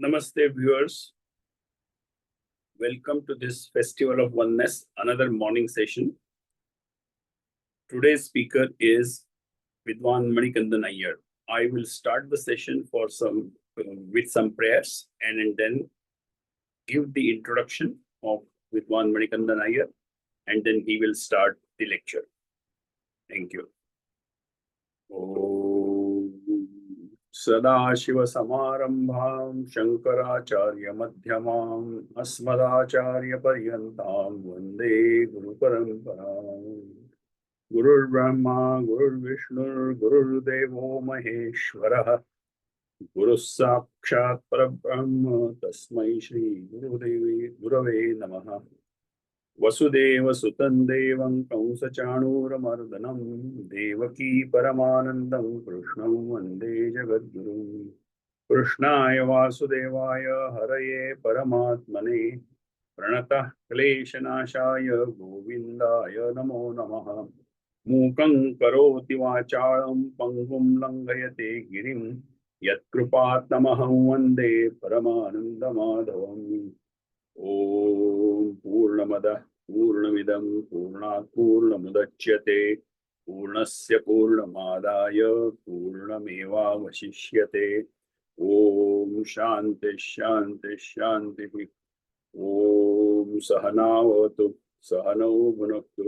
Namaste, viewers. Welcome to this Festival of Oneness, another morning session. Today's speaker is Vidwan Manikandan Iyer. I will start the session with some prayers and then give the introduction of Vidwan Manikandan Iyer, and then he will start the lecture. Thank you. सदाशिवसमारम्भां शङ्कराचार्यमध्यमाम् अस्मदाचार्यपर्यन्तां वन्दे गुरुपरम्पराम्। गुरुर्ब्रह्मा गुरुर्विष्णुर्गुरुर्देवो महेश्वरः गुरुः साक्षात् परब्रह्म तस्मै श्री गुरवे नमः। वसुदेवसुतं देवं कंसचाणूरमर्दनं देवकी परमानन्दं कृष्णं वन्दे जगद्गुरुं। कृष्णाय वासुदेवाय हरये परमात्मने प्रणतः क्लेशनाशाय गोविन्दाय नमो नमः। मूकं करोति वाचालं पङ्गुं लङ्घयते गिरिं यत्कृपात्तमहं वन्दे परमानन्दमाधवम्। ॐ पूर्णमदः पूर्णमिदं पूर्णात् पूर्णमुदच्यते पूर्णस्य पूर्णमादाय पूर्णमेवावशिष्यते। ॐ शान्तिः शान्तिः शान्तिः। ॐ सहनावतु सहनौ भुनक्तु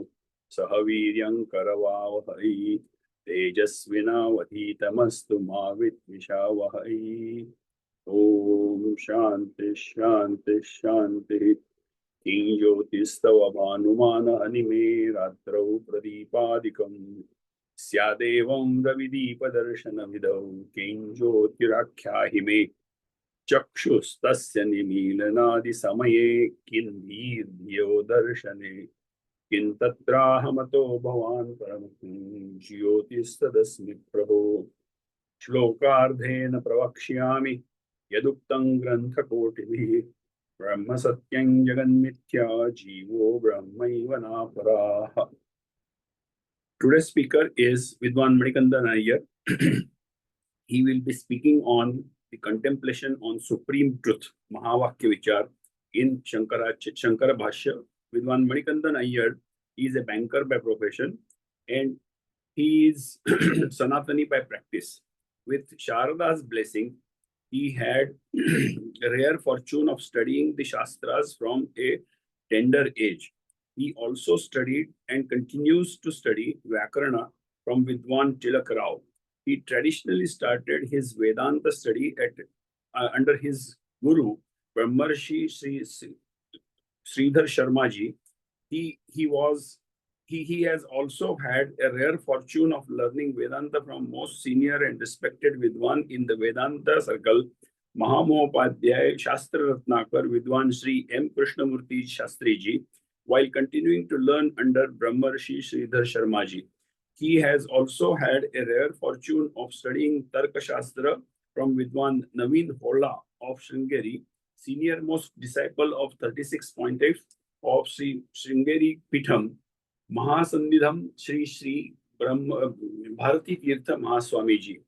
सह वीर्यं करवावहै तेजस्विनावधीतमस्तु मा विद्विषावहै। ॐ शान्तिः शान्तिः शान्तिः। किं ज्योतिस्तव भानुमानहनिमे रात्रौ प्रदीपादिकं स्यादेवं रविदीपदर्शनविधौ किं ज्योतिराख्याहि मे चक्षुस्तस्य निमीलनादिसमये किं दीर्घ्यो दर्शने किं तत्राहमतो भवान् परमं ज्योतिस्तदस्मि प्रभो। श्लोकार्धेन प्रवक्ष्यामि यदुक्तं ग्रन्थकोटिभिः ब्रह्म सत्यं जगन्मिथ्या जीवो ब्रह्मैव नापराः। Today's speaker is Vidwan Manikandan Iyer. He will be speaking on the contemplation on supreme truth, Mahāvākya-vicāra, in Shankara Bhashya. Vidwan Manikandan Iyer is a banker by profession and he is Sanatani by practice. With Sharada's blessing, he had a rare fortune of studying the Shastras from a tender age. He also studied and continues to study Vyakarana from Vidwan Tilak Rao. He traditionally started his Vedanta study under his guru, Brahmarshi Sridhar Sharmaji. He has also had a rare fortune of learning Vedanta from most senior and respected Vidwan in the Vedanta circle, Mahāvākya Shastra Ratnakar Vidwan Sri M. Krishnamurti Shastriji, while continuing to learn under Brahmarshi Sridhar Sharmaji. He has also had a rare fortune of studying Tarka Shastra from Vidwan Naveen Holla of Sringeri, senior most disciple of 36.8 of Sri Sringeri Pitham, Mahasannidham Sri Brahma Bharati Tirtha Mahaswamiji.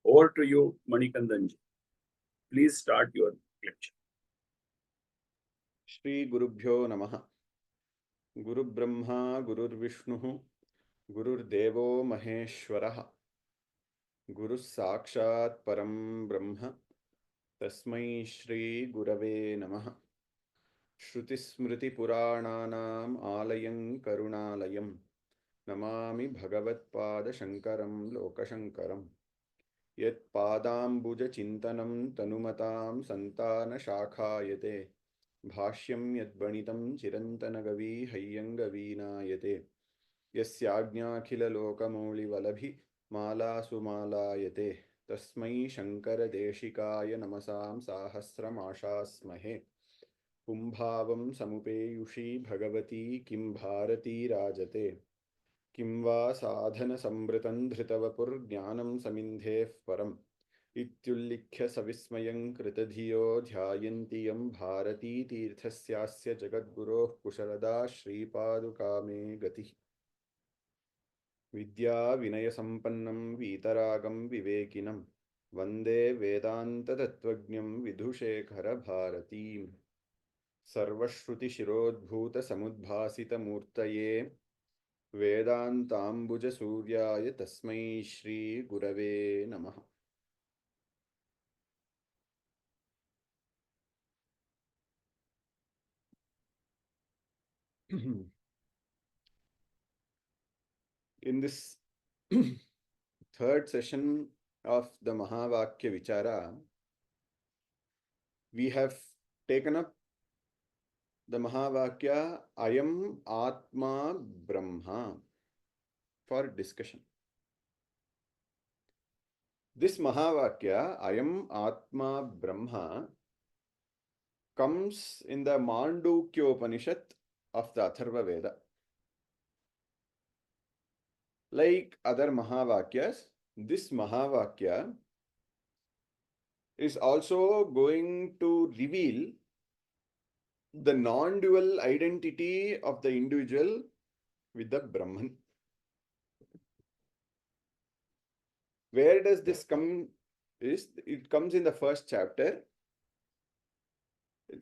Over to you, Manikandan ji. Please start your lecture. Shri Gurubhyo Namaha. Guru Brahma, Gurur Vishnu, Gurur Devo Maheshwaraha. Guru Sakshat Param Brahma. Tasmai Shri Gurave Namaha. Shruti Smriti Purananam Alayam Karunalayam. Namami Bhagavat Pada Shankaram Lokashankaram. Yat Padambuja Chintanam Tanumatam Santana Shakhayate. Bhashyam Yadbanitam Chirantanagavi Hayyangavinayate. Yasyajñākhila lokamoli valabhi mala sumalayate. Tasmai Shankara Deshikaya namasam sahasram ashasmahe. Kumbhavam samupeyushi bhagavati kim bharati rajate. Kim va sadhana sambritan dhritavapur jnanam samindhef param. Ityullikhya savismayam kritadhiyo dhyayantiyam bharati tirthasyasya jagadguroh kusharada shripadukame gati. Vidya vinaya sampannam vitaragam vivekinam Vande Vedanta Tattvajñam Vidhushekara Bharatim Sarvashruti Shirodbhuta Samudbhasita Murtaye Vedantambuja Suryaya Tasmai Shri Gurave Namaha. In this third session of the Mahāvākya-vicāra, we have taken up the Mahāvākya Ayam Atma Brahma for discussion. This Mahāvākya Ayam Atma Brahma comes in the Upaniṣad of the Atharva Veda. Like other Mahāvākyas, this Mahāvākya is also going to reveal the non-dual identity of the individual with the Brahman. Where does this come? It comes in the first chapter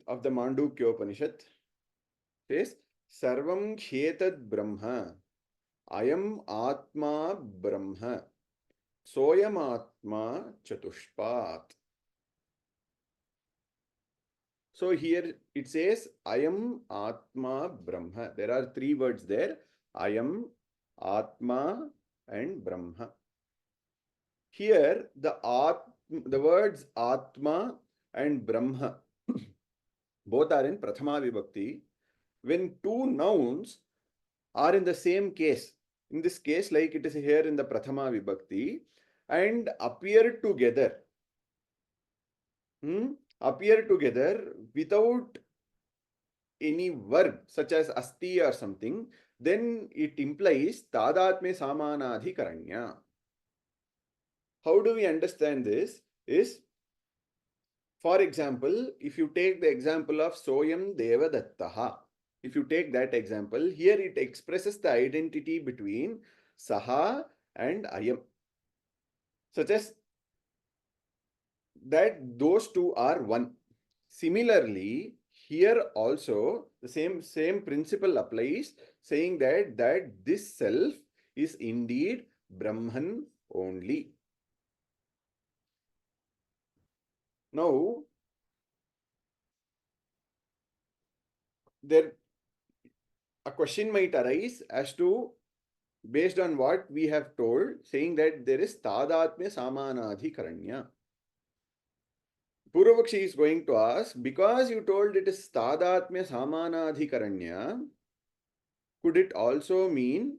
of the Upaniṣad. It says, Sarvam Khetad Brahma, Ayam Atma Brahma, Soyam Atma Chatushpat. So here it says, Ayam Atma Brahma. There are three words there, Ayam, Atma and Brahma. Here the words Atma and Brahma both are in Prathama Vibhakti. When two nouns are in the same case, in this case like it is here in the Prathama Vibhakti, and appear together without any verb such as asti or something, then it implies tadatme samanadhikaranya. How do we understand this? Is, for example, if you take the example of Soyam Devadattaha, if you take that example, here it expresses the identity between Saha and Ayam, such as that those two are one. Similarly, here also the same principle applies, saying that this self is indeed Brahman only. Now, a question might arise as to, based on what we have told, saying that there is tadatmya samanadhikaranya. Purvapakshi is going to ask, because you told it is tadatmya samanadhikaranya, could it also mean,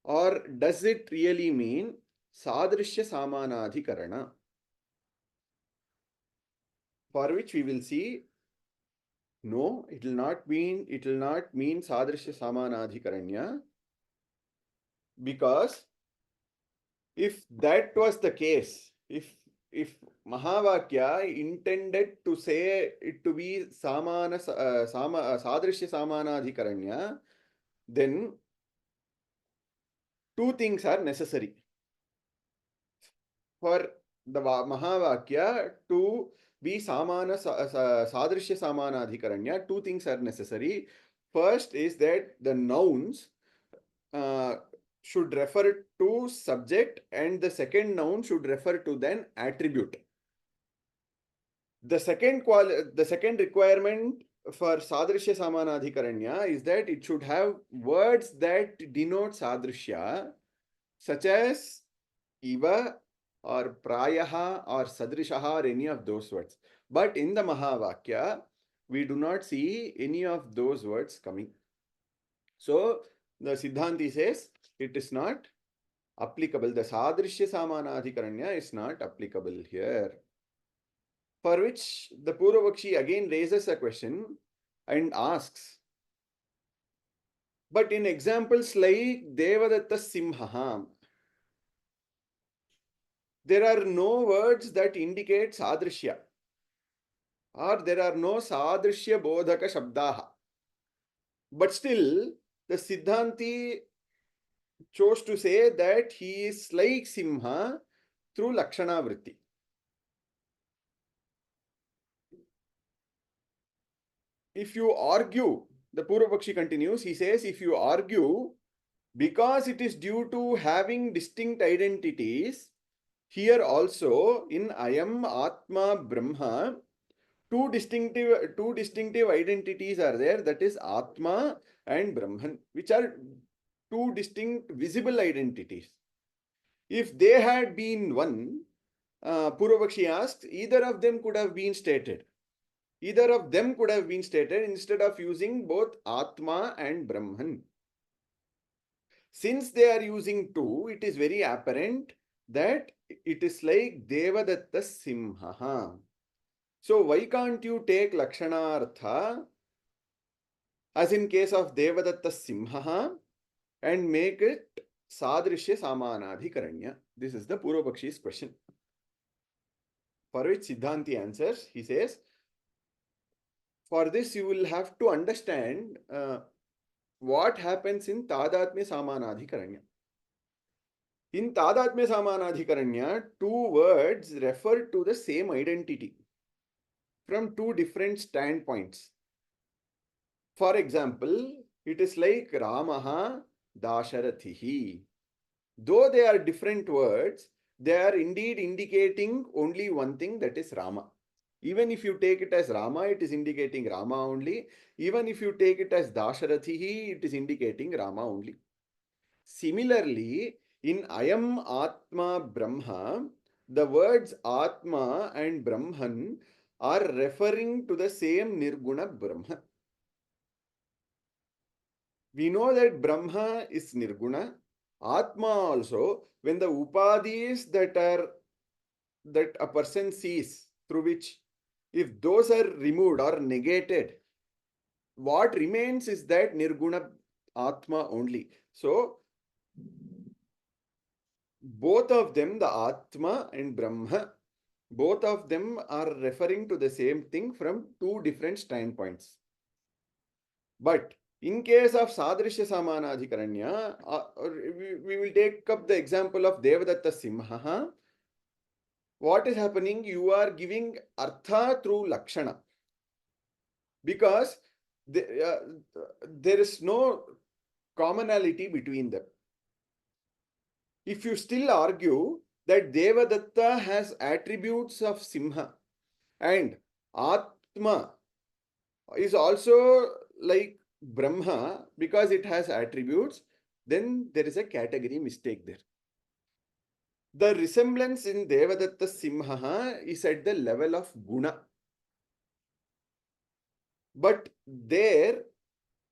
or does it really mean sadrishya samanadhikarana? For which we will see, no, it will not mean sadrishya samanadhikaranya, because if that was the case, if Mahāvākya intended to say it to be sadrishya samanadhikaranya, then two things are necessary. For the Mahāvākya to be sadrishya samanadhikaranya, two things are necessary. First is that the nouns should refer to subject, and the second noun should refer to then attribute. The second requirement for sadrishya samanadhikaranya is that it should have words that denote sadrishya, such as iva or prayaha or sadrishaha or any of those words. But in the Mahāvākya, we do not see any of those words coming. So the Siddhanti says it is not applicable. The sadrishya samanadhikaranya is not applicable here. For which the Purvapakshi again raises a question and asks, but in examples like Devadatta Simhaha, there are no words that indicate sadrishya, or there are no sadrishya bodhaka shabdaha. But still, the Siddhanti chose to say that he is like Simha through Lakshana Vritti. If you argue, the Purvapakshi continues, he says, if you argue because it is due to having distinct identities, here also in Ayam Atma Brahma, two distinctive identities are there, that is Atma and Brahman, which are two distinct visible identities. If they had been one, Purvapakshi asks, either of them could have been stated. Either of them could have been stated instead of using both Atma and Brahman. Since they are using two, it is very apparent that it is like Devadatta Simhaha. So why can't you take Lakshanartha as in case of Devadatta Simhaha and make it Sadrishya Samanadhikaranya? This is the Purvapakshi's question. For which Siddhanti answers, he says, for this you will have to understand what happens in Tadatmya Samanadhikaranya. In Tadatmya Samanadhikaranya, two words refer to the same identity from two different standpoints. For example, it is like Ramaha Dasharathihi. Though they are different words, they are indeed indicating only one thing, that is Rama. Even if you take it as Rama, it is indicating Rama only. Even if you take it as Dasharathihi, it is indicating Rama only. Similarly, in Ayam Atma Brahma, the words Atma and Brahman are referring to the same Nirguna Brahma. We know that Brahma is Nirguna. Atma also, when the upadis that a person sees, through which, if those are removed or negated, what remains is that Nirguna Atma only. So, both of them, the Atma and Brahma, both of them are referring to the same thing from two different standpoints. But in case of Sadrishya Samanadhikaranya, we will take up the example of Devadatta Simhaha. What is happening? You are giving Artha through Lakshana. Because there is no commonality between them. If you still argue that Devadatta has attributes of Simha and Atma is also like Brahma because it has attributes, then there is a category mistake there. The resemblance in Devadatta Simhaha is at the level of Guna. But there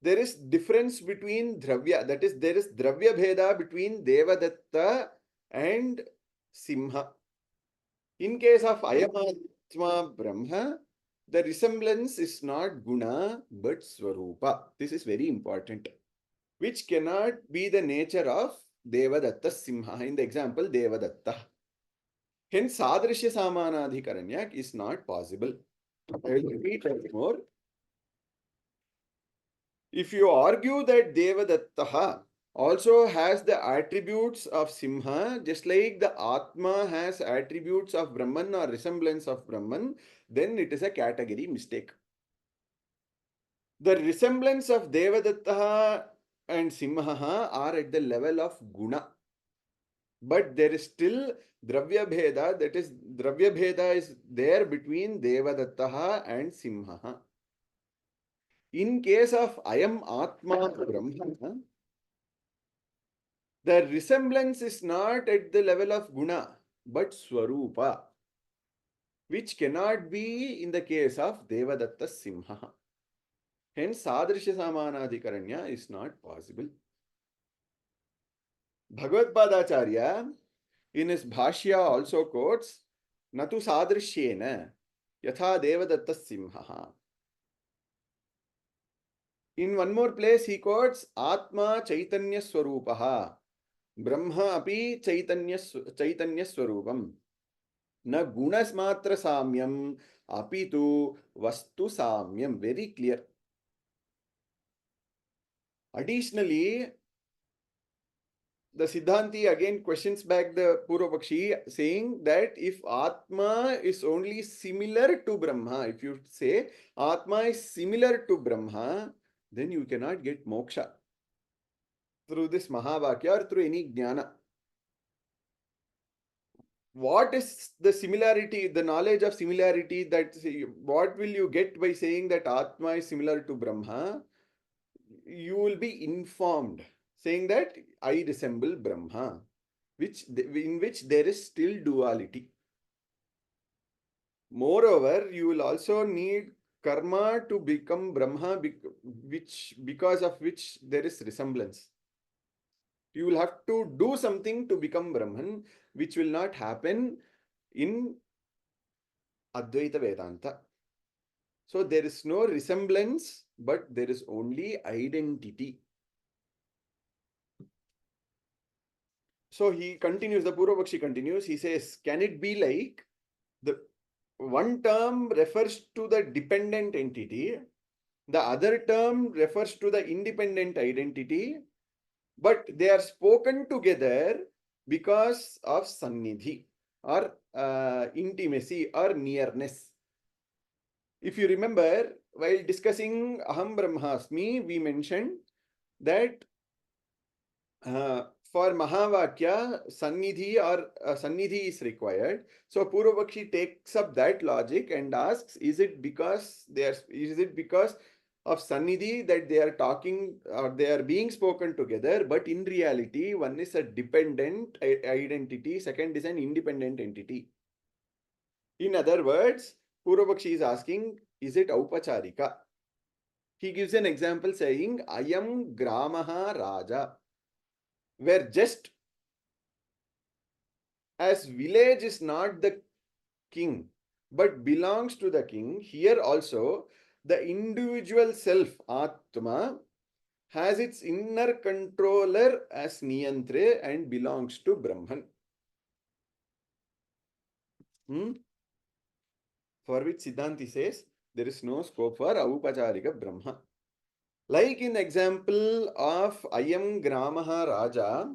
is difference between Dravya, that is, there is Dravya Bheda between Devadatta and Simha. In case of Ayamatma Brahma, the resemblance is not Guna but Swarupa. This is very important, which cannot be the nature of Devadatta Simha. In the example, Devadatta. Hence, Sadrishya Samanadhikaranya is not possible. I will repeat once more. If you argue that Devadatta also has the attributes of Simha, just like the Atma has attributes of Brahman or resemblance of Brahman, then it is a category mistake. The resemblance of Devadatta and Simha are at the level of Guna. But there is still Dravya Bheda, that is, Dravya Bheda is there between Devadatta and Simha. In case of Ayam Atma Brahma, the resemblance is not at the level of Guna, but Swarupa, which cannot be in the case of Devadatta Simha. Hence, Sadrishya Samanadhikaranya is not possible. Bhagavad Padacharya, in his Bhashya, also quotes, Natu Sadrishyena Yatha Devadatta Simha. In one more place, he quotes Atma Chaitanya Swarupaha Brahma api Chaitanya Swarupam Na Gunas Matra Samyam Apitu Vastu Samyam. Very clear. Additionally, the Siddhanti again questions back the Purvapakshi, saying that if Atma is only similar to Brahma, if you say Atma is similar to Brahma, then you cannot get moksha through this Mahāvākya or through any jnana. What is the similarity, the knowledge of similarity, that what will you get by saying that Atma is similar to Brahma? You will be informed, saying that I resemble Brahma, in which there is still duality. Moreover, you will also need karma to become Brahma, because of which there is resemblance. You will have to do something to become Brahman, which will not happen in Advaita Vedānta. So there is no resemblance, but there is only identity. So he continues, the Purvapakshi continues, he says, can it be like the one term refers to the dependent entity, the other term refers to the independent identity, but they are spoken together because of sannidhi or intimacy or nearness. If you remember, while discussing Aham Brahmasmi, we mentioned that for Mahāvākya, sannidhi or sannidhi is required. So Purvapakshi takes up that logic and asks, is it because of sannidhi that they are talking or they are being spoken together, but in reality one is a dependent identity, second is an independent entity. In other words, Purvapakshi is asking, is it aupacharika? He gives an example saying, Ayam gramaha raja, where just as village is not the king but belongs to the king, here also the individual self, Atma, has its inner controller as Niyantre and belongs to Brahman. For which Siddhanti says, there is no scope for Aupacharika Brahma. Like in the example of Ayam Gramaha Raja,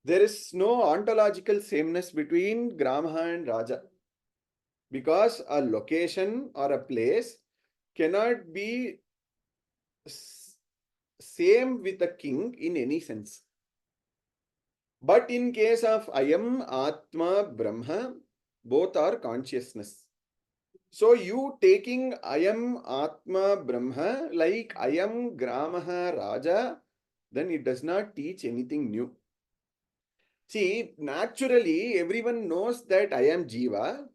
there is no ontological sameness between Gramaha and Raja, because a location or a place cannot be same with a king in any sense. But in case of Ayam, Atma, Brahma, both are consciousness. So you taking Ayam, Atma, Brahma like Ayam, Gramaha, Raja, then it does not teach anything new. See, naturally, everyone knows that I am Jiva.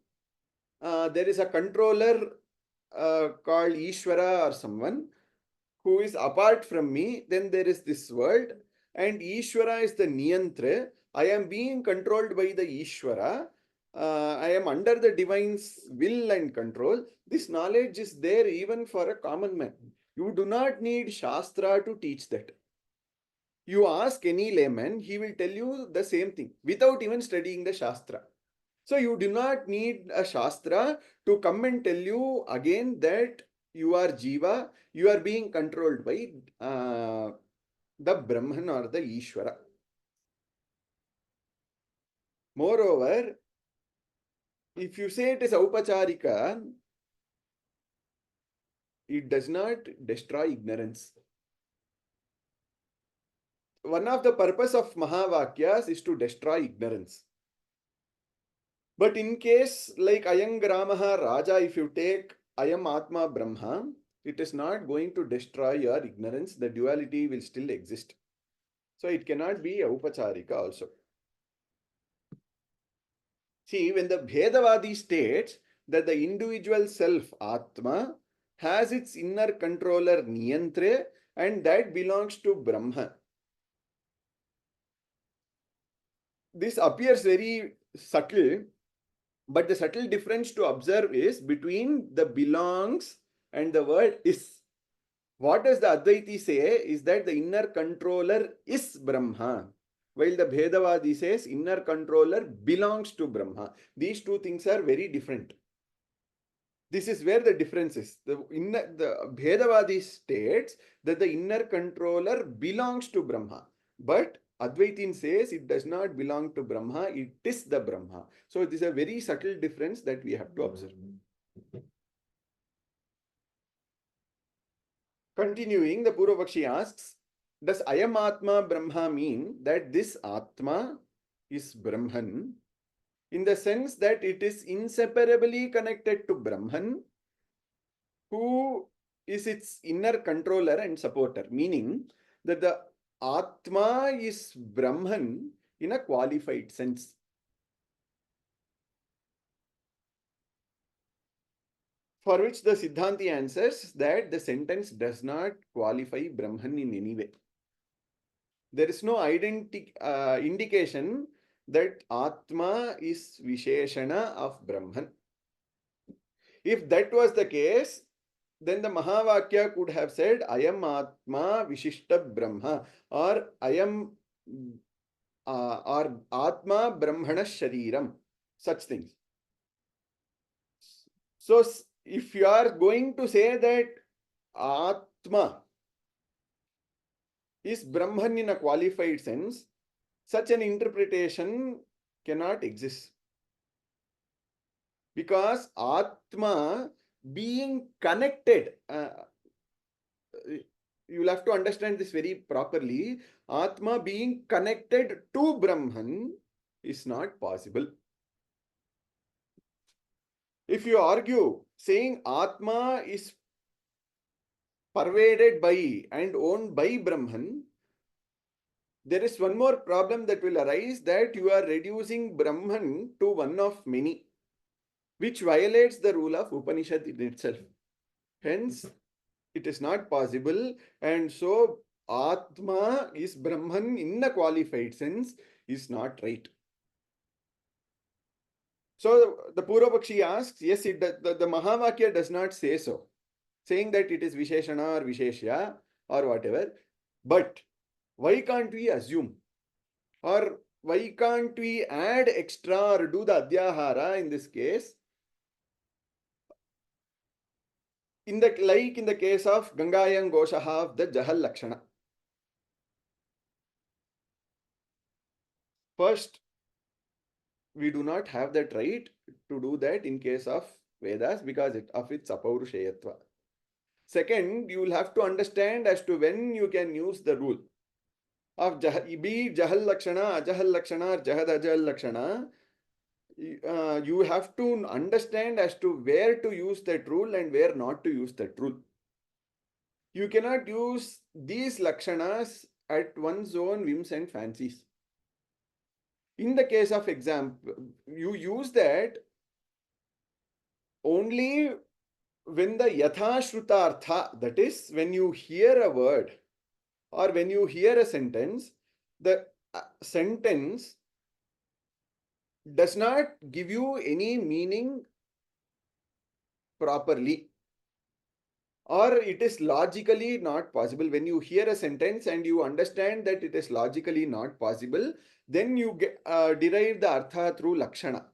There is a controller called Ishvara or someone who is apart from me. Then there is this world, and Ishvara is the Niyantra. I am being controlled by the Ishvara. I am under the divine's will and control. This knowledge is there even for a common man. You do not need Shastra to teach that. You ask any layman, he will tell you the same thing without even studying the Shastra. So you do not need a Shastra to come and tell you again that you are Jiva, you are being controlled by the Brahman or the Ishvara. Moreover, if you say it is Aupacharika, it does not destroy ignorance. One of the purpose of Mahāvākyas is to destroy ignorance. But in case like Ayam Gramaha Raja, if you take Ayam Atma Brahma, it is not going to destroy your ignorance. The duality will still exist. So it cannot be Aupacharika also. See, when the Bhedavadi states that the individual self, Atma, has its inner controller, Niyantre, and that belongs to Brahma. This appears very subtle, but the subtle difference to observe is between the belongs and the word is. What does the Advaiti say is that the inner controller is Brahma, while the Bhedavadi says inner controller belongs to Brahma. These two things are very different. This is where the difference is. The Bhedavadi states that the inner controller belongs to Brahma, but Advaitin says it does not belong to Brahma, it is the Brahma. So it is a very subtle difference that we have to observe. Continuing, the Purvapakshi asks, does Ayam Atma Brahma mean that this Atma is Brahman in the sense that it is inseparably connected to Brahman, who is its inner controller and supporter, meaning that the Atma is Brahman in a qualified sense? For which the Siddhanti answers that the sentence does not qualify Brahman in any way. There is no indication that Atma is Visheshana of Brahman. If that was the case, then the Mahāvākya could have said, Ayam Atma Vishishta Brahma, or Ayam or Atma Brahmana Shariram, such things. So, if you are going to say that Atma is Brahman in a qualified sense, such an interpretation cannot exist. Because Atma being connected, you will have to understand this very properly. Atma being connected to Brahman is not possible. If you argue saying Atma is pervaded by and owned by Brahman, there is one more problem that will arise, that you are reducing Brahman to one of many, which violates the rule of Upanishad in itself. Hence, it is not possible, and so Atma is Brahman in a qualified sense is not right. So the Purvapakshi asks, yes, the Mahāvākya does not say so, saying that it is Visheshana or Visheshya or whatever, but why can't we assume, or why can't we add extra or do the Adhyahara in this case? Like in the case of Gangayam Goshaha of the Jahal Lakshana. First, we do not have that right to do that in case of Vedas because of its apaurushayatva. Second, you will have to understand as to when you can use the rule of be Jahal Lakshana, Ajahal Lakshana, or Jahad Ajahal Lakshana. You have to understand as to where to use that rule and where not to use that rule. You cannot use these Lakshanas at one's own whims and fancies. In the case of example, you use that only when the Yathashrutartha, that is, when you hear a word or when you hear a sentence, the sentence does not give you any meaning properly, or it is logically not possible. When you hear a sentence and you understand that it is logically not possible, then you derive the artha through lakshana.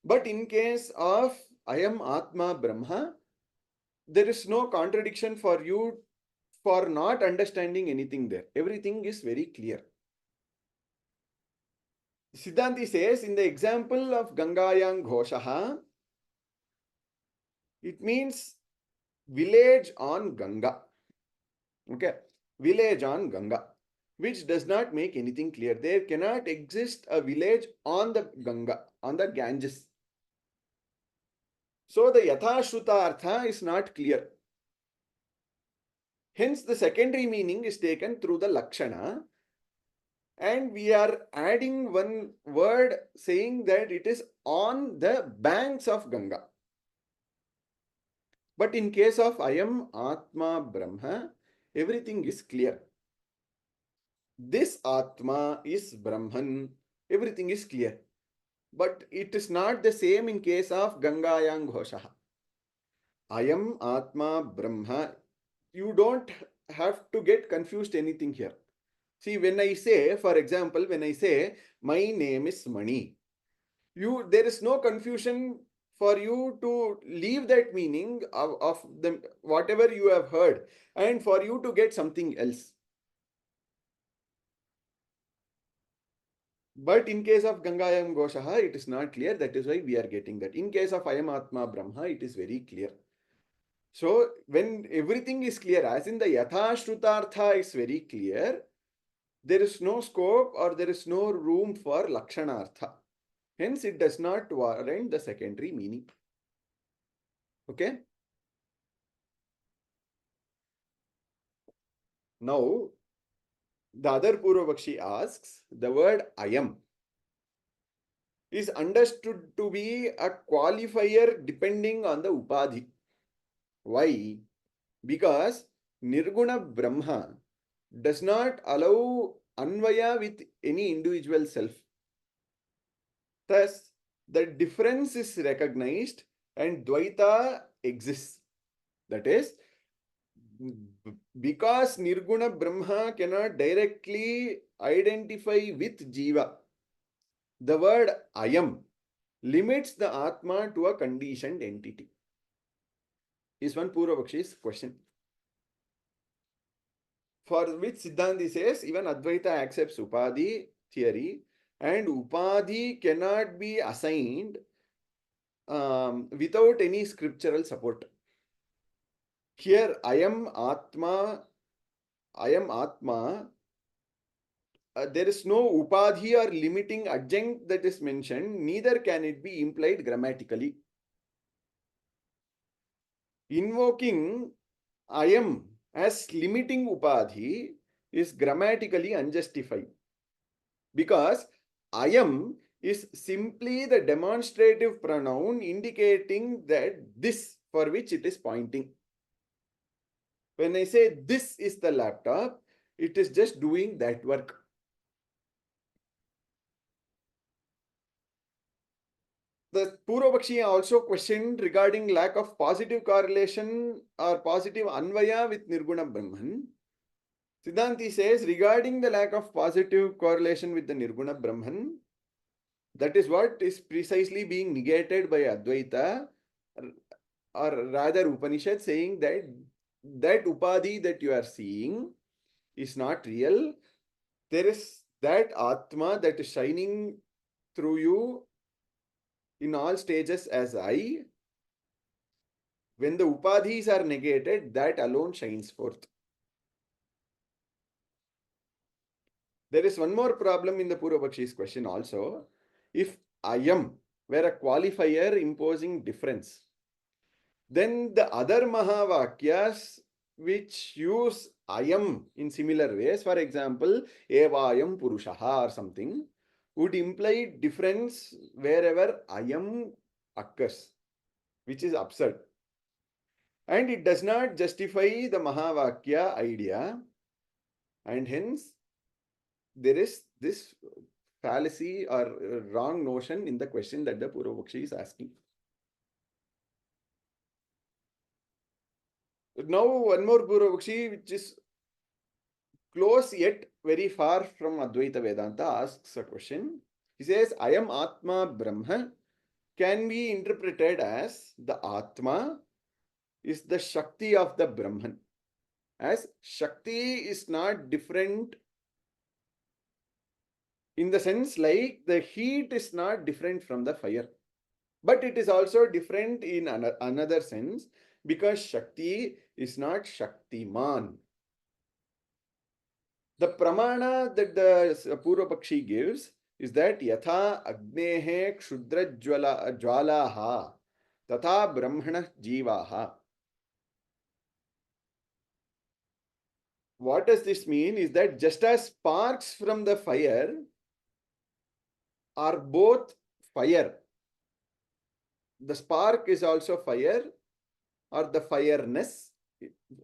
But in case of Ayam Atma Brahma, there is no contradiction for you for not understanding anything there. Everything is very clear. Siddhanti says, in the example of Gangayam Ghoshaha, it means village on Ganga. Okay, village on Ganga, which does not make anything clear. There cannot exist a village on the Ganga, on the Ganges. So the Yathashruta Artha is not clear. Hence, the secondary meaning is taken through the Lakshana, and we are adding one word saying that it is on the banks of Ganga. But in case of Ayam Atma Brahma, everything is clear. This Atma is Brahman, everything is clear. But it is not the same in case of Gangayam Ghoshaha. Ayam Atma Brahma, you don't have to get confused anything here. See, when I say, for example, when I say, my name is Mani, there is no confusion for you to leave that meaning of the, whatever you have heard and for you to get something else. But in case of Gangayam Goshaha, it is not clear. That is why we are getting that. In case of Ayam Atma Brahma, it is very clear. So when everything is clear, as in the Yatha Shrutartha is very clear, there is no scope or there is no room for Lakshanartha. Hence, it does not warrant the secondary meaning. Okay? Now, the other Purvapakshi asks, the word Ayam is understood to be a qualifier depending on the Upadhi. Why? Because Nirguna Brahma does not allow Anvaya with any individual self. Thus, the difference is recognized and Dvaita exists. That is, because Nirguna Brahma cannot directly identify with Jiva, the word Ayam limits the Atma to a conditioned entity. Is one Purvapakshi's question. For which Siddhanti says, even Advaita accepts Upadhi theory, and Upadhi cannot be assigned without any scriptural support. Here, I am Atma, there is no Upadhi or limiting adjunct that is mentioned, neither can it be implied grammatically. Invoking I am as limiting Upadhi is grammatically unjustified, because I am is simply the demonstrative pronoun indicating that this for which it is pointing. When I say this is the laptop, it is just doing that work. The Purvapakshi also questioned regarding lack of positive correlation or positive Anvaya with Nirguna Brahman. Siddhanti says, regarding the lack of positive correlation with the Nirguna Brahman, that is what is precisely being negated by Advaita, or rather Upanishad, saying that that Upadhi that you are seeing is not real. There is that Atma that is shining through you in all stages as I. When the Upadhis are negated, that alone shines forth. There is one more problem in the Purvapakshi's question also. If I am were a qualifier imposing difference, then the other Mahāvākyas which use I am in similar ways, for example, Evayam Purushaha or something, would imply difference wherever I am occurs, which is absurd. And it does not justify the Mahāvākya idea, and hence there is this fallacy or wrong notion in the question that the Purvapakshi is asking. Now, one more Purvapakshi, which is close yet very far from Advaita Vedanta, asks a question. He says, I am Atma Brahma can be interpreted as the Atma is the Shakti of the Brahman. As Shakti is not different in the sense like the heat is not different from the fire. But it is also different in another sense, because Shakti is not Shaktiman. The pramana that the Purvapakshi gives is that Yatha Agnehe Kshudra Jwalaha Tatha Brahmana Jivaha. What does this mean? Is that just as sparks from the fire are both fire, the spark is also fire, or the fireness,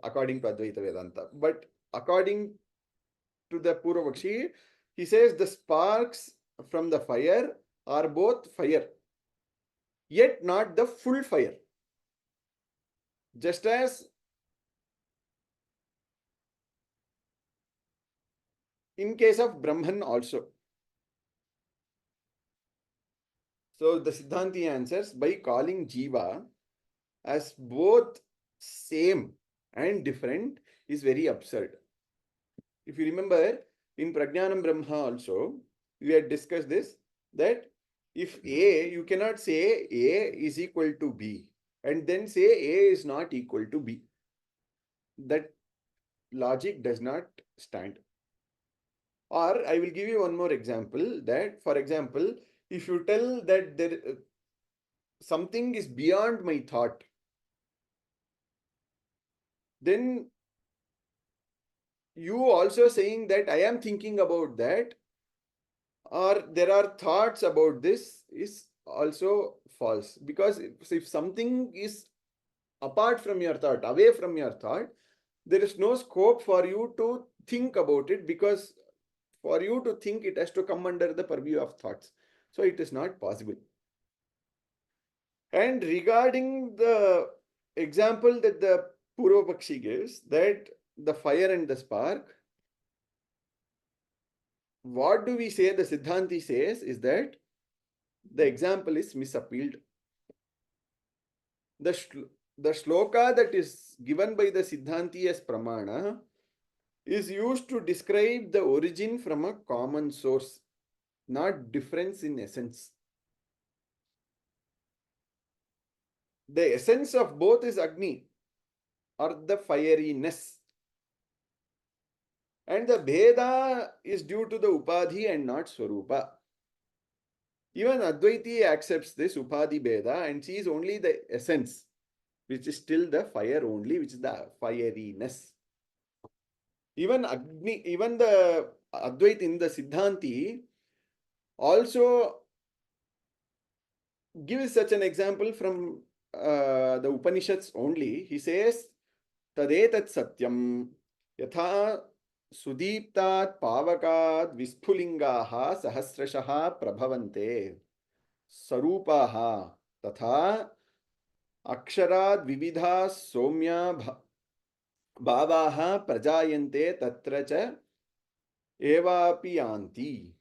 according to Advaita Vedānta. But according to the Purvapakshi, he says the sparks from the fire are both fire, yet not the full fire. Just as in case of Brahman also. So the Siddhanti answers by calling Jiva as both same and different is very absurd. If you remember, in Prajnanam Brahma also, we had discussed this, that if A, you cannot say A is equal to B and then say A is not equal to B. That logic does not stand. Or I will give you one more example, that for example, if you tell that there something is beyond my thought, then you also saying that I am thinking about that, or there are thoughts about this, is also false. Because if something is apart from your thought, away from your thought, there is no scope for you to think about it, because for you to think, it has to come under the purview of thoughts. So it is not possible. And regarding the example that the Purvapakshi gives, that the fire and the spark, what do we say? The Siddhanti says is that the example is misappealed. The shloka that is given by the Siddhanti as pramana is used to describe the origin from a common source, not difference in essence. The essence of both is Agni, or the fieriness. And the Bheda is due to the Upadhi and not Swarupa. Even Advaiti accepts this Upadhi Bheda and sees only the essence, which is still the fire only, which is the fieriness. Even Agni, even the Advaita in the Siddhanti also gives such an example from the Upanishads only. He says, Tadetat Satyam Yatha Sudiptat Pavakat Visphulingaha Sahasrashaha Prabhavante Sarupaha Tatha Aksharad Vividha Somya Bhavaha Prajayante Tatra Cha Evapi Yanti.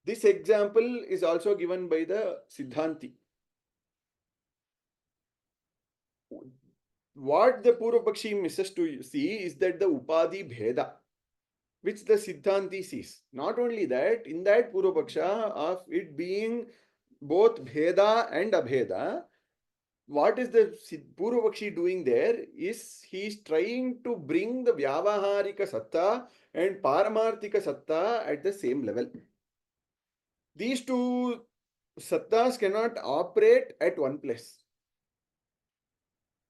This example is also given by the Siddhanti. What the Purvapakshi misses to see is that the Upadhi Bheda, which the Siddhanti sees. Not only that, in that Purvapaksha of it being both Bheda and Abheda, what is the Purvapakshi doing there is he is trying to bring the Vyavaharika Satta and Paramarthika Satta at the same level. These two Sattas cannot operate at one place.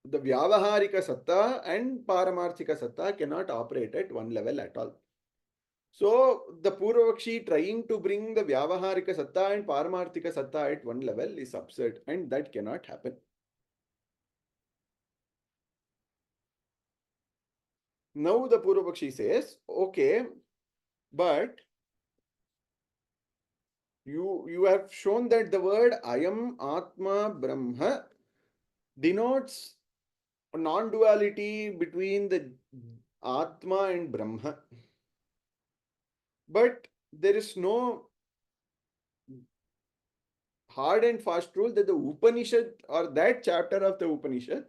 The Vyavaharika Satta and Paramarthika Satta cannot operate at one level at all. So the Purvapakshi trying to bring the Vyavaharika Satta and Paramarthika Satta at one level is absurd, and that cannot happen. Now the Purvapakshi says, okay, but you have shown that the word Ayam Atma Brahma denotes non-duality between the Atma and Brahma. But there is no hard and fast rule that the Upanishad or that chapter of the Upanishad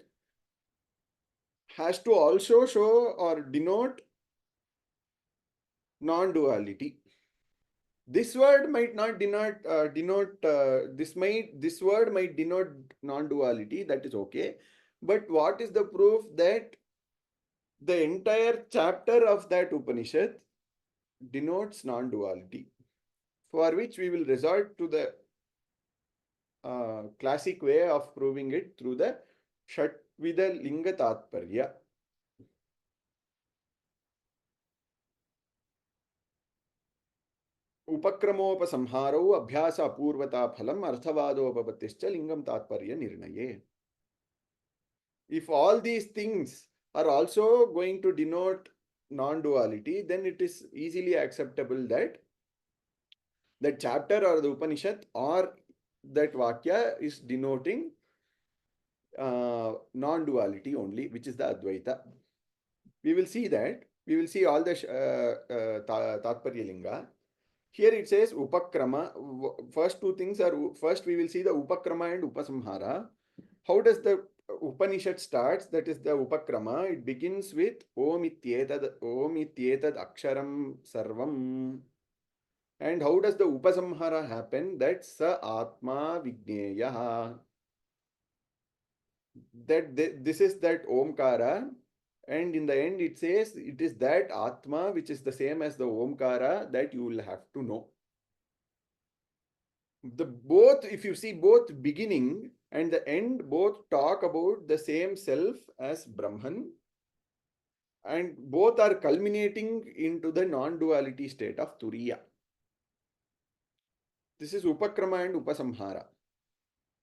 has to also show or denote non-duality. This word might not denote this word might denote non-duality. That is okay. But what is the proof that the entire chapter of that Upanishad denotes non-duality? For which we will resort to the classic way of proving it through the Shatvida Linga Tatparya. Upakramopasamharo abhyasa apurvata phalam arthavadopapatischa lingam tatparya nirnaye. If all these things are also going to denote non-duality, then it is easily acceptable that that chapter or the Upanishad or that Vakya is denoting non-duality only, which is the Advaita. We will see that. We will see all the Tatparya Linga. Here it says Upakrama. First two things are, first we will see the Upakrama and Upasamhara. How does the Upanishad starts, that is the Upakrama, it begins with Om Ityetad Aksharam Sarvam. And how does the Upasamhara happen? That's Sa ātma-jñāna. This is that Omkara. And in the end, it says it is that Atma, which is the same as the Omkara, that you will have to know. If you see both beginning and the end, both talk about the same self as Brahman, and both are culminating into the non-duality state of Turiya. This is Upakrama and Upasamhara.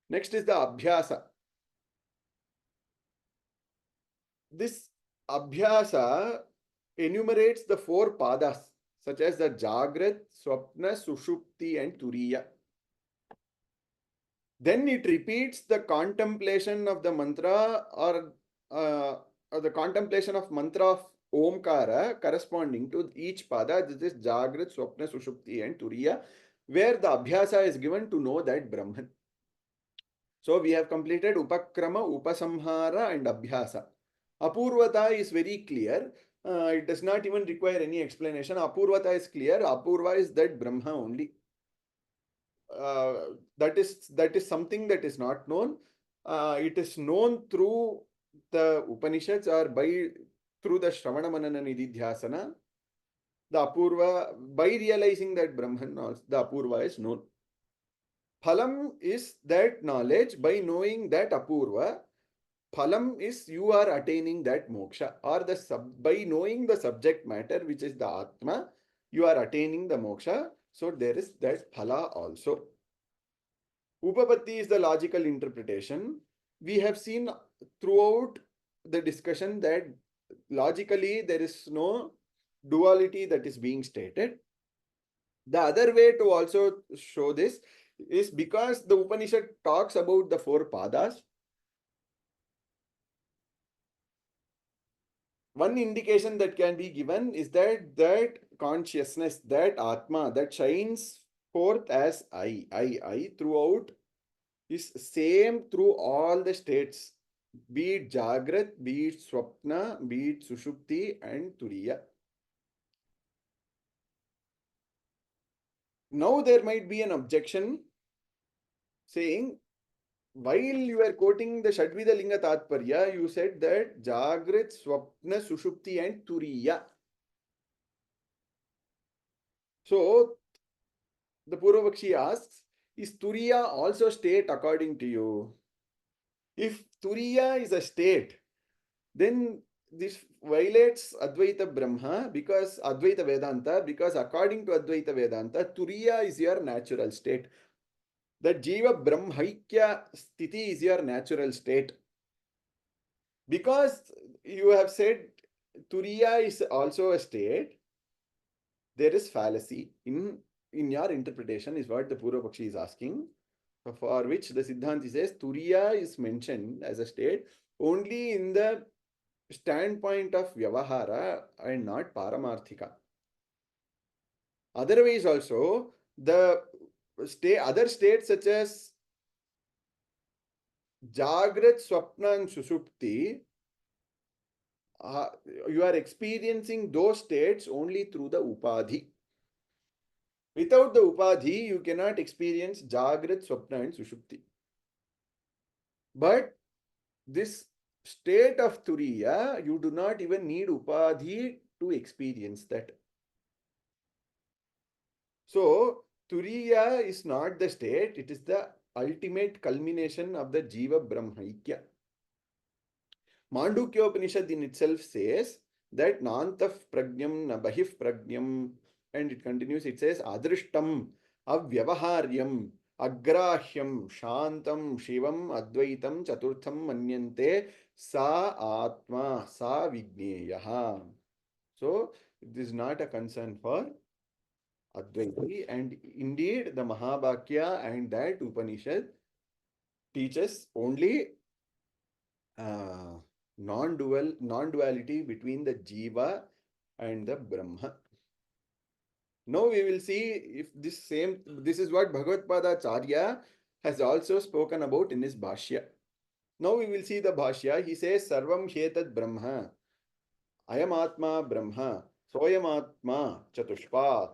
Next is the Abhyasa. This Abhyasa enumerates the 4 padas, such as the Jagrat, Swapna, Sushupti, and Turiya. Then it repeats the contemplation of the mantra or the contemplation of mantra of Omkara corresponding to each pada. This is Jagrat, Swapna, Sushupti, and Turiya, where the Abhyasa is given to know that Brahman. So we have completed Upakrama, Upasamhara, and Abhyasa. Apurvata is very clear. It does not even require any explanation. Apurvata is clear. Apurva is that Brahma only. That is something that is not known. It is known through the Upanishads or through the Shravana Manana Nididhyasana. The Apurva, by realizing that Brahman, the Apurva is known. Phalam is that knowledge. By knowing that Apurva, Phalam is you are attaining that moksha, or by knowing the subject matter, which is the Atma, you are attaining the moksha. So there is that phala also. Upapatti is the logical interpretation. We have seen throughout the discussion that logically there is no duality that is being stated. The other way to also show this is because the Upanishad talks about the 4 padas. One indication that can be given is that consciousness, that Atma, that shines forth as I throughout, is same through all the states, be it Jagrat, be it Swapna, be it Sushupti, and Turiya. Now there might be an objection saying, while you were quoting the Shadvida Linga Tatparya, you said that Jagrat, Swapna, Sushupti, and Turiya. So the Purvapakshi asks, is Turiya also state according to you? If Turiya is a state, then this violates Advaita Brahma, because Advaita Vedānta, because according to Advaita Vedānta, Turiya is your natural state. That jīva brahmaikya sthiti is your natural state. Because you have said Turiya is also a state, there is fallacy in your interpretation, is what the Purvapakshi is asking, for which the Siddhanti says Turiya is mentioned as a state only in the standpoint of Vyavahara and not Paramarthika. Otherwise also, the other states such as Jagrat, Swapna, and Sushupti, you are experiencing those states only through the Upadhi. Without the Upadhi, you cannot experience Jagrat, Swapna, and Sushupti. But this state of Turiya, you do not even need Upadhi to experience that. So, Turiya is not the state, it is the ultimate culmination of the Jiva Brahmaikya. Mandukya-Upanishad in itself says that Nantaf Prajnam na Bahif Prajnam, and it continues, it says Adrishtam Avyavaharyam Agrahyam Shantam Shivam Advaitam Chaturtham Manyante Sa Atma Sa Vijñeyaha. So, this is not a concern for Advaiti, and indeed the Mahāvākya and that Upanishad teaches only non-duality between the Jiva and the Brahma. Now we will see if this is what Bhagavad Pada Acharya has also spoken about in his Bhashya. Now we will see the Bhashya. He says, Sarvam Hetat Brahma, Ayam Atma Brahma, Soyam Atma Chatushpat.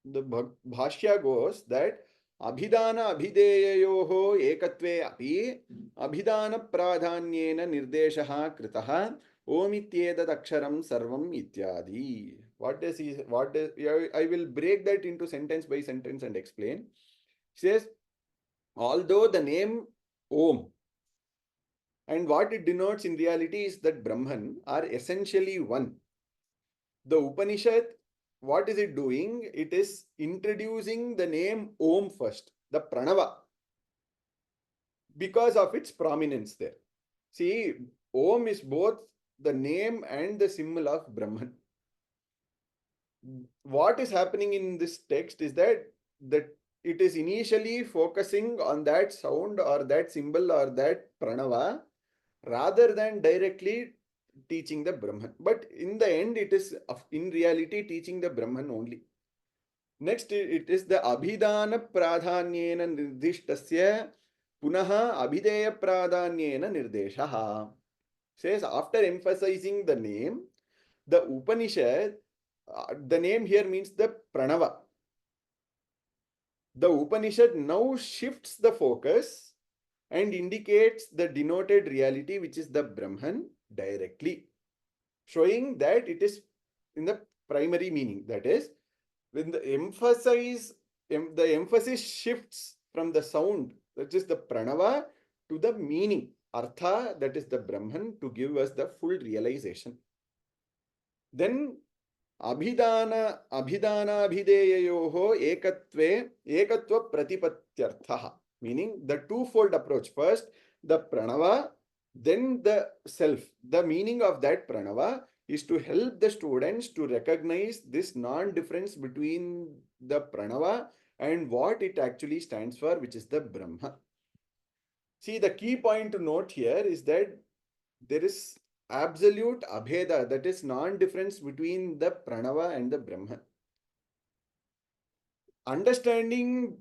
The Bhashya goes that Abhidana Abhideyayoho Ekatve Api Abhidana Pradhanyena Nirdeshaha Kritaha Omityedat Aksharam Sarvam Ityadi. What does he, I will break that into sentence by sentence and explain. He says, although the name Om and what it denotes in reality is that Brahman are essentially one. The Upanishad, what is it doing? It is introducing the name Om first, the Pranava, because of its prominence there. See, Om is both the name and the symbol of Brahman. What is happening in this text is that it is initially focusing on that sound or that symbol or that Pranava rather than directly teaching the Brahman. But in the end, it is in reality teaching the Brahman only. Next, it is the Abhidana Pradhanyena Nirdishtasya Punaha Abhideya Pradhanyena Nirdeshaha. Says after emphasizing the name, the Upanishad, the name here means the Pranava. The Upanishad now shifts the focus and indicates the denoted reality, which is the Brahman, directly, showing that it is in the primary meaning. That is, when the emphasis shifts from the sound, that is the Pranava, to the meaning, Artha, that is the Brahman, to give us the full realization. Then Abhidana Abhideyayoho Ekatva Pratipatyarthaha, meaning the twofold approach. First, the Pranava, then the self. The meaning of that Pranava is to help the students to recognize this non-difference between the Pranava and what it actually stands for, which is the Brahma. See, the key point to note here is that there is absolute abheda, that is non-difference between the Pranava and the Brahman. Understanding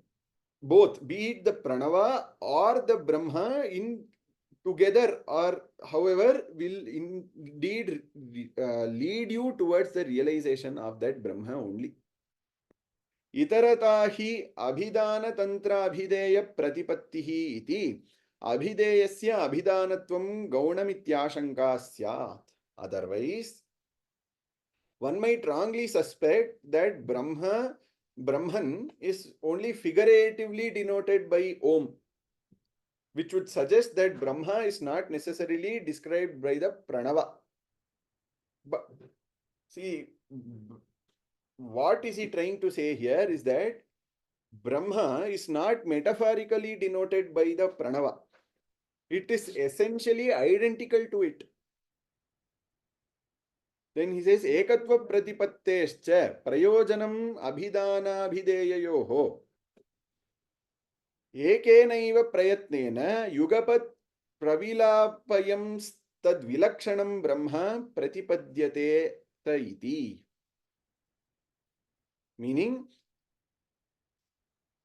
both, be it the Pranava or the Brahma in together or however, will indeed lead you towards the realization of that Brahma only. Itarata hi abhidana tantra abhideya pratipattihi iti abhideyasya abhidanatvam gaunamityashanka syat. Otherwise, one might wrongly suspect that Brahman is only figuratively denoted by Om, which would suggest that Brahma is not necessarily described by the Pranava. But see, what is he trying to say here is that Brahma is not metaphorically denoted by the Pranava. It is essentially identical to it. Then he says, Ekatva Pratipattescha Prayojanam Abhidana Abhideyayoho Ekenaiva Prayatnena Yugapat Pravilapayam Tadvilakshanam Brahma Pratipadyate Taiti. Meaning,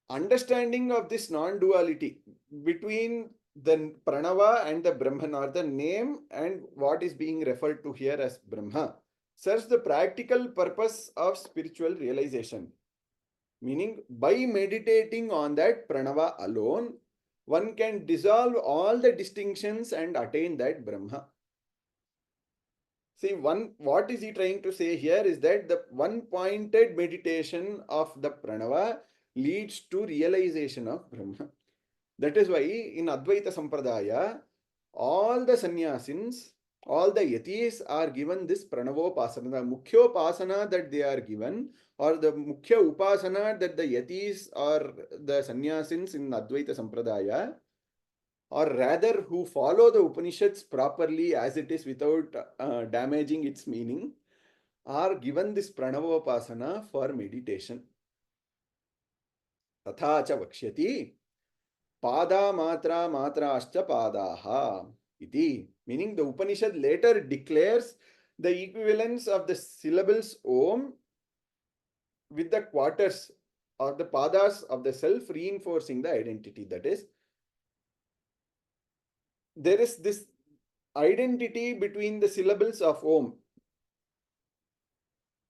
understanding of this non-duality between the Pranava and the Brahman, or the name and what is being referred to here as Brahma, serves the practical purpose of spiritual realization. Meaning, by meditating on that Pranava alone, one can dissolve all the distinctions and attain that Brahma. See, what is he trying to say here is that the one-pointed meditation of the Pranava leads to realization of Brahma. That is why in Advaita Sampradaya, all the sannyasins, all the yatis are given this Pranavopasana, the Mukhyopasana that they are given, or the Mukhya Upasana that the yatis or the sannyasins in Advaita Sampradaya, or rather who follow the Upanishads properly as it is without damaging its meaning, are given this Pranavopasana for meditation. Tatha cha vakshyati pada matra matrascha padaha iti. Meaning the Upanishad later declares the equivalence of the syllables Om with the quarters or the padas of the self, reinforcing the identity. That is, there is this identity between the syllables of Om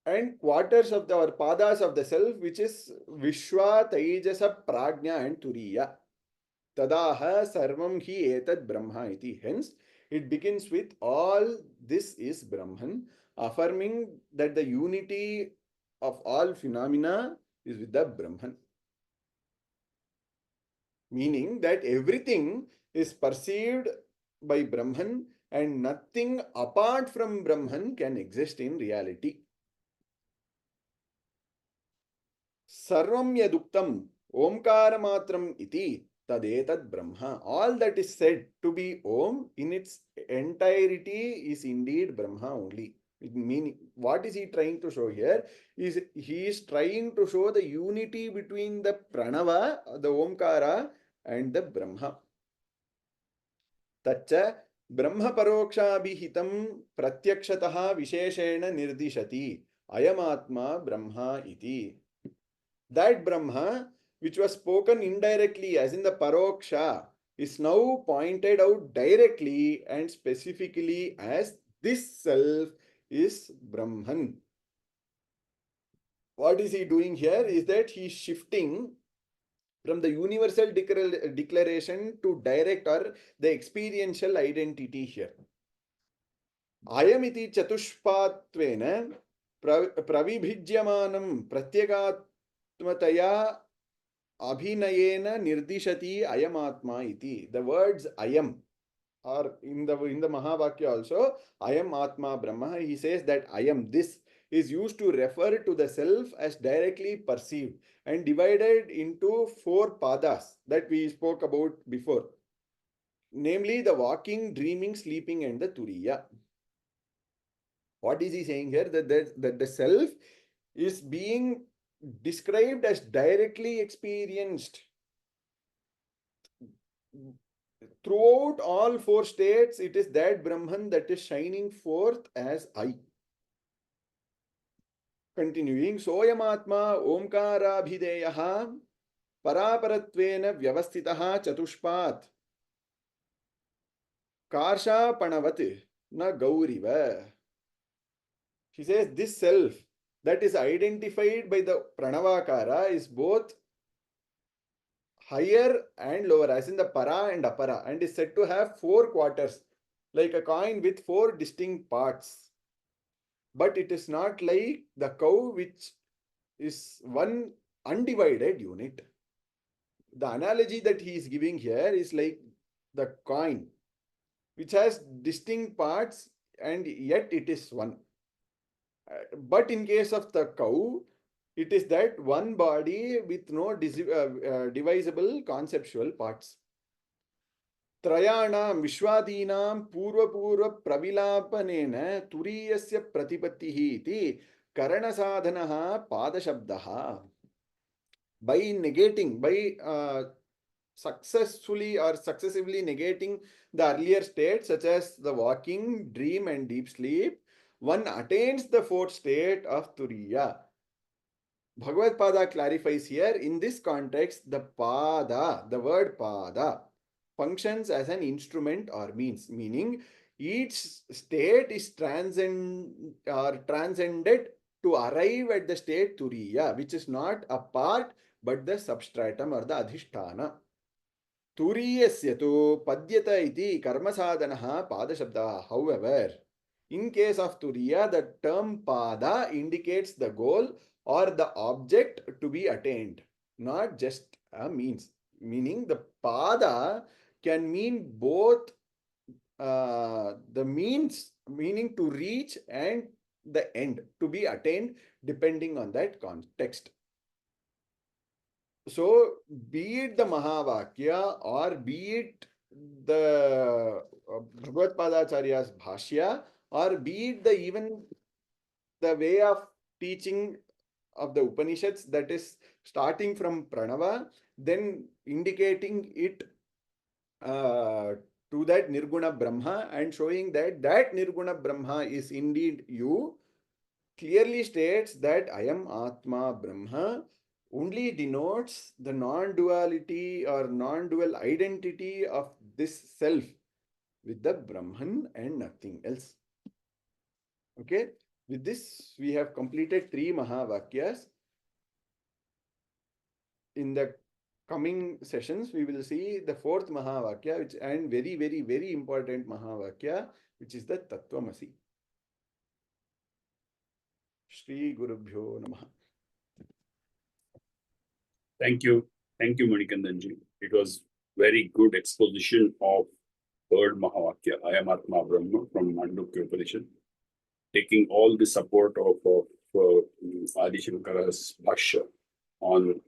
and quarters of the or padas of the self, which is Vishwa, Taijasa, Prajna, and Turiya. Tadaha sarvam hi etad Brahma iti. Hence, it begins with all this is Brahman, affirming that the unity of all phenomena is with the Brahman. Meaning that everything is perceived by Brahman and nothing apart from Brahman can exist in reality. Sarvam yaduktam omkara matram iti tadetad Brahma. All that is said to be Om in its entirety is indeed Brahma only. Meaning, what is he trying to show here? He is trying to show the unity between the Pranava, the Omkara, and the Brahma. Tacha Brahma parokshabhihitam pratyakshataha visheshena nirdishati ayamatma Brahma iti. That Brahma, which was spoken indirectly as in the paroksha, is now pointed out directly and specifically as this self is Brahman. What is he doing here? Is that he is shifting from the universal declaration to direct or the experiential identity here. Ayam iti chatushpatvena pravibhijyamanam pratyekatmataya abhinayena nirdishati ayamatma iti. The words ayam are in the Mahāvākya also. Ayam atma Brahma. He says that ayam, this, is used to refer to the self as directly perceived and divided into 4 padas that we spoke about before. Namely, the walking, dreaming, sleeping, and the turiya. What is he saying here? That the self is being described as directly experienced. Throughout all 4 states, it is that Brahman that is shining forth as I. Continuing, Soyamatma Omkarabhideyaha Paraparatvena Vyavastitaha Chatushpat Karsha Panavat Na Gauriva. He says this self that is identified by the Pranavakara is both higher and lower, as in the para and apara, and is said to have 4 quarters, like a coin with 4 distinct parts. But it is not like the cow, which is one undivided unit. The analogy that he is giving here is like the coin, which has distinct parts and yet it is one. But in case of the cow, it is that one body with no divisible conceptual parts. Trayanam Vishwadinam Purva Pravilapanena Turiyasya Pratipattihi iti Karana Sadhanaha Padashabdaha. By negating, by successfully or successively negating the earlier states, such as the walking, dream, and deep sleep, one attains the 4th state of Turiya. Bhagavad Pada clarifies here, in this context, the Pada, the word Pada, functions as an instrument or means, meaning each state is transcended to arrive at the state Turiya, which is not a part but the substratum or the adhisthana. Turiyasya tu padyata iti karma sadhanaha pada shabda. However, in case of Turiya, the term pada indicates the goal or the object to be attained, not just a means. Meaning the pada can mean both the means, meaning to reach, and the end to be attained, depending on that context. So, be it the Mahāvākya or be it the Bhagavad Padacharya's Bhashya, or be it even the way of teaching of the Upaniṣads, that is starting from Pranava, then indicating it to that Nirguna Brahma and showing that Nirguna Brahma is indeed you, clearly states that I am Atma Brahma only denotes the non-duality or non-dual identity of this self with the Brahman and nothing else. Okay, with this, we have completed 3 Mahāvākyas. In the coming sessions, we will see the 4th Mahāvākya, which and very, very, very important Mahāvākya, which is the Tattvamasi. Shri Gurubhyo Namaha. Thank you, Manikandanji. It was very good exposition of 3rd Mahāvākya, I am Atma Brahma from Mandukya-Upanishad, taking all the support of Adi Shankara's Bhashya on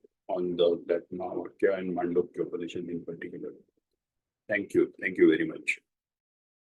that Mahāvākya and Mandukya-Upanishad in particular. Thank you very much.